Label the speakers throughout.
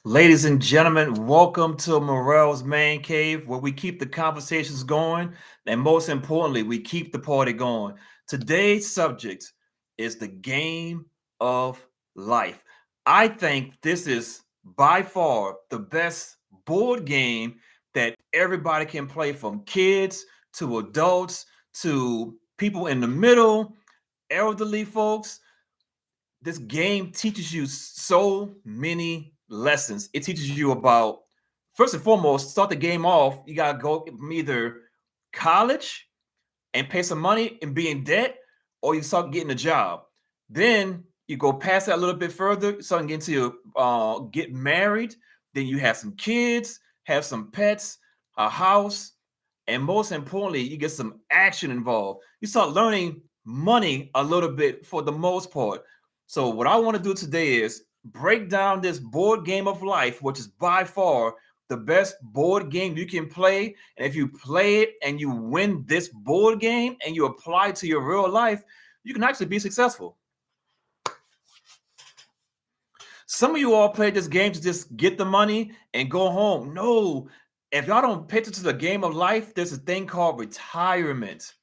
Speaker 1: Ladies and gentlemen, welcome to Morel's Man Cave, where we keep the conversations going, and most importantly, we keep the party going. Today's subject is the game of life. I think this is by far the best board game that everybody can play, from kids to adults to people in the middle, elderly folks. This game teaches you so many lessons. It teaches you about, first and foremost, start the game off. You gotta go from either college and pay some money and be in debt, or you start getting a job. Then you go past that a little bit further, start getting to get married. Then you have some kids, have some pets, a house, and most importantly, you get some action involved. You start learning money a little bit for the most part. So, what I want to do today is break down this board game of life, which is by far the best board game you can play. And if you play it and you win this board game and you apply it to your real life, you can actually be successful. Some of you all play this game to just get the money and go home. No, if y'all don't pay attention to the game of life, there's a thing called retirement.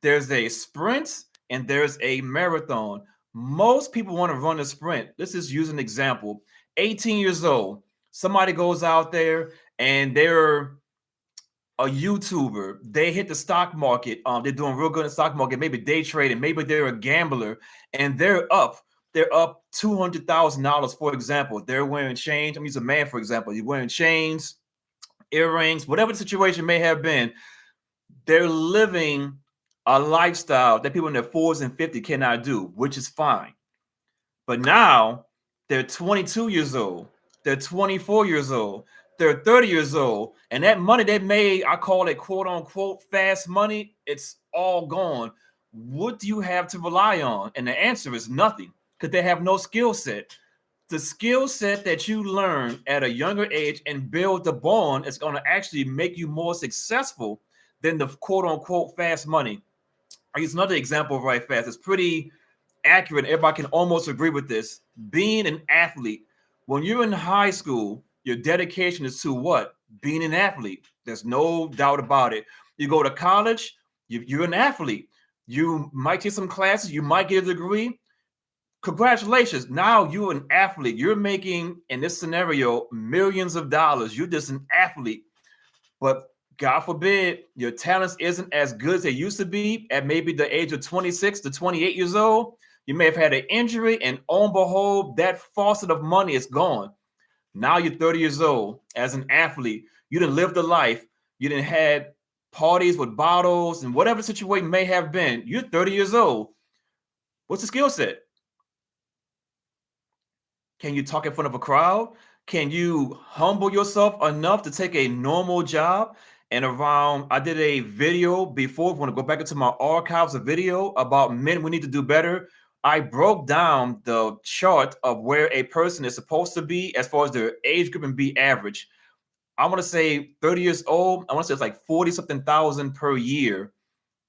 Speaker 1: There's a sprint and there's a marathon. Most people want to run a sprint. Let's just use an example. 18 years old, somebody goes out there and they're a YouTuber. They hit the stock market. They're doing real good in the stock market. Maybe day trading. Maybe they're a gambler, and they're up. They're up $200,000, for example. They're wearing chains. I'm using a man, for example. You're wearing chains, earrings, whatever the situation may have been. They're living a lifestyle that people in their 40s and 50s cannot do, which is fine. But now they're 22 years old, they're 24 years old, they're 30 years old, and that money they made, I call it quote unquote fast money, it's all gone. What do you have to rely on? And the answer is nothing, because they have no skill set. The skill set that you learn at a younger age and build the bond is going to actually make you more successful than the quote unquote fast money. I use another example right fast. It's pretty accurate. Everybody can almost agree with this. Being an athlete, when you're in high school, your dedication is to what? Being an athlete. There's no doubt about it. You go to college, you're an athlete. You might take some classes, you might get a degree. Congratulations. Now you're an athlete. You're making, in this scenario, millions of dollars. You're just an athlete. But God forbid your talents isn't as good as they used to be at maybe the age of 26 to 28 years old. You may have had an injury, and on behold, that faucet of money is gone. Now you're 30 years old as an athlete. You didn't live the life. You didn't had parties with bottles and whatever the situation may have been. You're 30 years old. What's the skill set? Can you talk in front of a crowd? Can you humble yourself enough to take a normal job? And around, I did a video before. If you want to go back into my archives, a video about men we need to do better. I broke down the chart of where a person is supposed to be as far as their age group and be average. I want to say 30 years old. I want to say it's like 40 something thousand per year.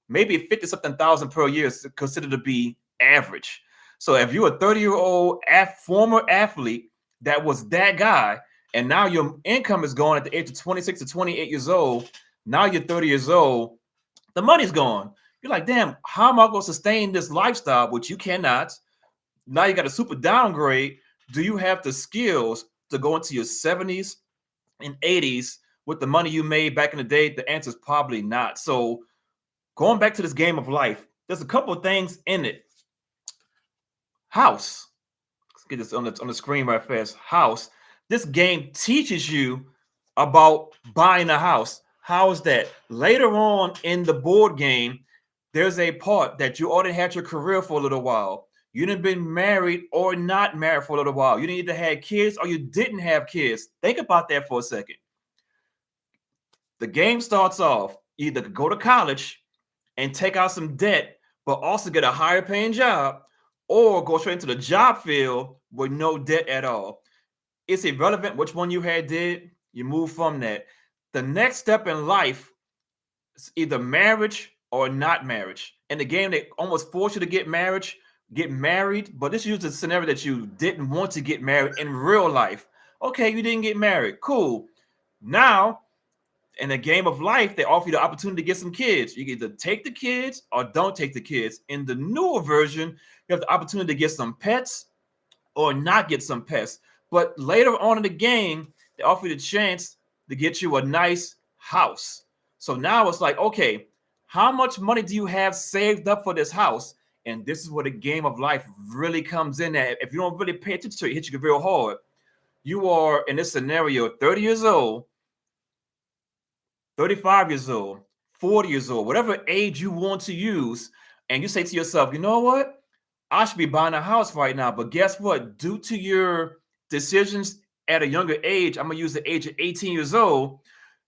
Speaker 1: Maybe 50 something thousand per year is considered to be average. So if you're a 30-year-old former athlete that was that guy, and now your income is gone at the age of 26 to 28 years old, now you're 30 years old, the money's gone. You're like, damn, how am I going to sustain this lifestyle, which you cannot? Now you got a super downgrade. Do you have the skills to go into your 70s and 80s with the money you made back in the day? The answer is probably not. So going back to this game of life, there's a couple of things in it. House. Let's get this on the screen right fast. House. This game teaches you about buying a house. How is that? Later on in the board game, there's a part that you already had your career for a little while. You didn't been married or not married for a little while. You didn't either have kids or you didn't have kids. Think about that for a second. The game starts off either go to college and take out some debt, but also get a higher paying job, or go straight into the job field with no debt at all. It's irrelevant which one you had did. You move from that. The next step in life is either marriage or not marriage. In the game, they almost force you to get married, but this is a scenario that you didn't want to get married in real life. Okay, you didn't get married. Cool. Now, in a game of life, they offer you the opportunity to get some kids. You can either take the kids or don't take the kids. In the newer version, you have the opportunity to get some pets or not get some pets. But later on in the game, they offer you the chance to get you a nice house. So now it's like, okay, how much money do you have saved up for this house? And this is where the game of life really comes in at. If you don't really pay attention to it, it hits you real hard. You are in this scenario 30 years old, 35 years old, 40 years old, whatever age you want to use, and you say to yourself, you know what? I should be buying a house right now. But guess what? Due to your decisions at a younger age, I'm going to use the age of 18 years old,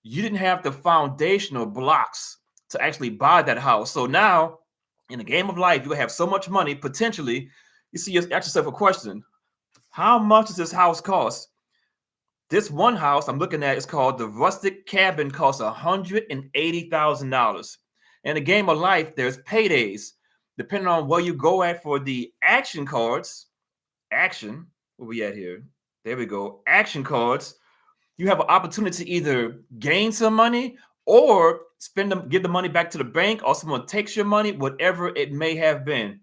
Speaker 1: you didn't have the foundational blocks to actually buy that house. So now, in the game of life, you have so much money potentially. You see, you ask yourself a question: how much does this house cost? This one house I'm looking at is called the Rustic Cabin, costs $180,000. In the game of life, there's paydays. Depending on where you go at for the action cards, action, where we at here? There we go. Action cards. You have an opportunity to either gain some money or spend them, give the money back to the bank, or someone takes your money, whatever it may have been.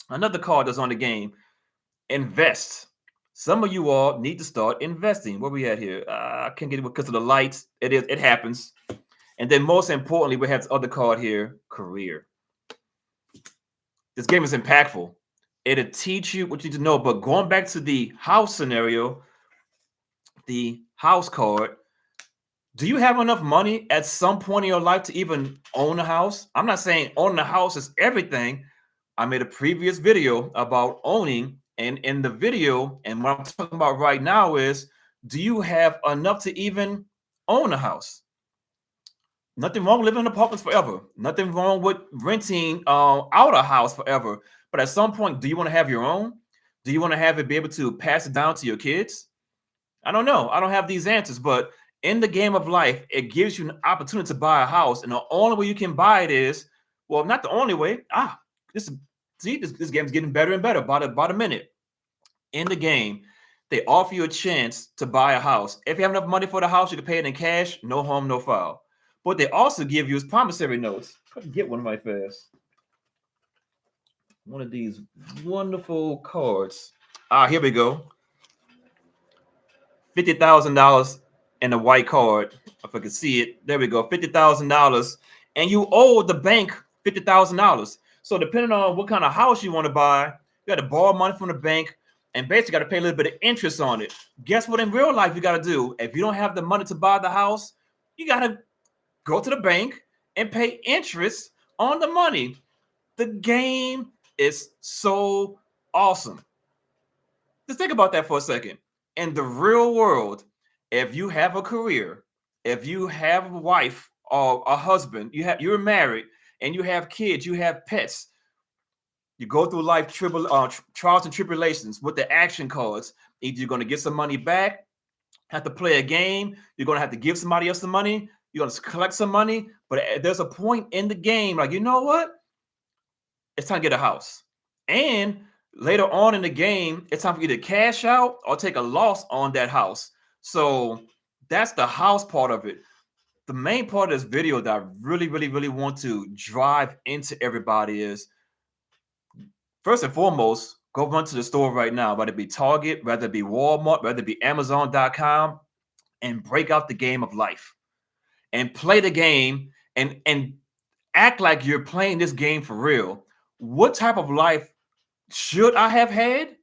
Speaker 1: Another card that's on the game: invest. Some of you all need to start investing. Where we at here? I can't get it because of the lights. It happens. And then most importantly, we have this other card here: career. This game is impactful. It'll teach you what you need to know. But going back to the house scenario, the house card, do you have enough money at some point in your life to even own a house? I'm not saying owning a house is everything. I made a previous video about owning, and in the video, and what I'm talking about right now is, do you have enough to even own a house? Nothing wrong with living in apartments forever. Nothing wrong with renting out a house forever. But at some point, do you want to have your own? Do you want to have it be able to pass it down to your kids? I don't know. I don't have these answers, but in the game of life, it gives you an opportunity to buy a house, and the only way you can buy it is, well, not the only way. This see, this game's getting better and better by the minute. In the game, they offer you a chance to buy a house. If you have enough money for the house, you can pay it in cash, no harm, no foul. What they also give you is promissory notes. I can get one right fast. One of these wonderful cards. Here we go. $50,000 in a white card. If I can see it, there we go. $50,000, and you owe the bank $50,000. So depending on what kind of house you want to buy, you got to borrow money from the bank and basically got to pay a little bit of interest on it. Guess what? In real life, you got to do, if you don't have the money to buy the house, you got to go to the bank and pay interest on the money. The game is so awesome. Just think about that for a second. In the real world, if you have a career, if you have a wife or a husband, you're married and you have kids, you have pets, you go through life trials and tribulations with the action cards. Either you're going to get some money back, have to play a game, you're going to have to give somebody else some money, you're going to collect some money. But there's a point in the game, like, you know what? It's time to get a house. And later on in the game, it's time for you to cash out or take a loss on that house. So that's the house part of it. The main part of this video that I really, really, really want to drive into everybody is, first and foremost, go run to the store right now, whether it be Target, whether it be Walmart, whether it be Amazon.com, and break out the game of life and play the game and act like you're playing this game for real. What type of life should I have had,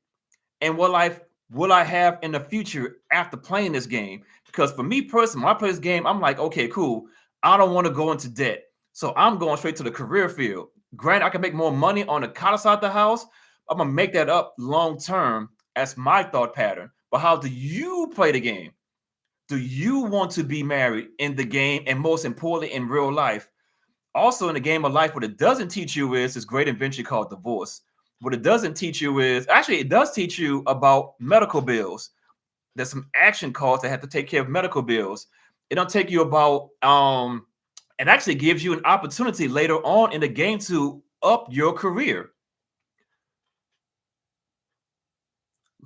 Speaker 1: and what life will I have in the future after playing this game? Because for me personally, when I play this game, I'm like, okay, cool. I don't want to go into debt, so I'm going straight to the career field. Granted, I can make more money on the counter side of the house. I'm gonna make that up long term. That's my thought pattern. But how do you play the game? Do you want to be married in the game, and most importantly, in real life? Also, in the game of life, what it doesn't teach you is this great invention called divorce. What it doesn't teach you is, actually, it does teach you about medical bills. There's some action calls that have to take care of medical bills. It don't take you about it actually gives you an opportunity later on in the game to up your career.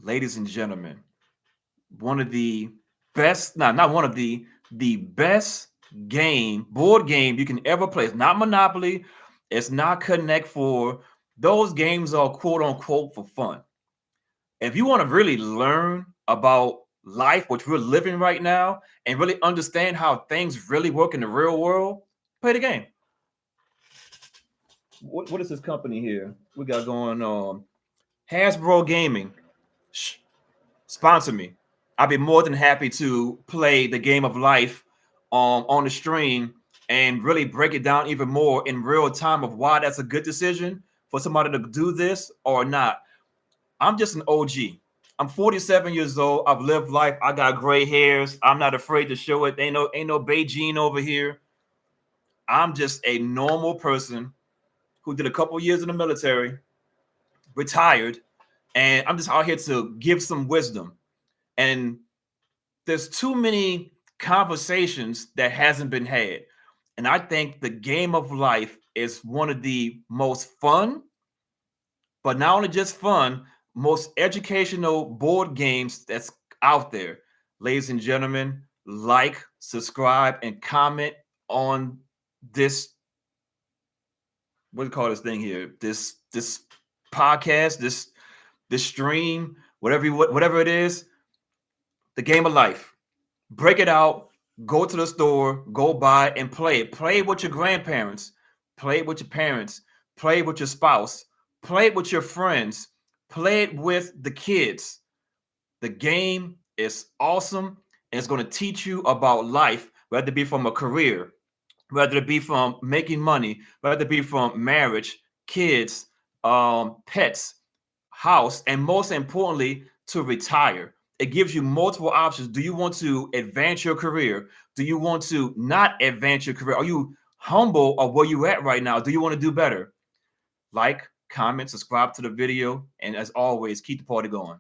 Speaker 1: Ladies and gentlemen, one of the best, not one of the best board game you can ever play. It's not Monopoly, it's not Connect Four. Those games are quote unquote for fun. If you want to really learn about life, which we're living right now, and really understand how things really work in the real world, play the game. What is this company here we got going on? Hasbro Gaming. Sponsor me. I'd be more than happy to play the game of life on the stream and really break it down even more in real time of why that's a good decision for somebody to do this or not. I'm just an OG. I'm 47 years old. I've lived life. I got gray hairs. I'm not afraid to show it. Ain't no Beijing over here. I'm just a normal person who did a couple years in the military, retired, and I'm just out here to give some wisdom. And there's too many conversations that hasn't been had. And I think the game of life is one of the most fun, but not only just fun, most educational board games that's out there. Ladies and gentlemen, like, subscribe, and comment on this. What do you call this thing here? This podcast, this stream, whatever it is, the game of life. Break it out, go to the store, go buy and play it. Play it with your grandparents, play it with your parents, play it with your spouse, play it with your friends, play it with the kids. The game is awesome and it's going to teach you about life, whether it be from a career, whether it be from making money, whether it be from marriage, kids, pets, house, and most importantly, to retire. It gives you multiple options. Do you want to advance your career? Do you want to not advance your career? Are you humble of where you at right now? Do you want to do better? Like, comment, subscribe to the video, and as always, keep the party going.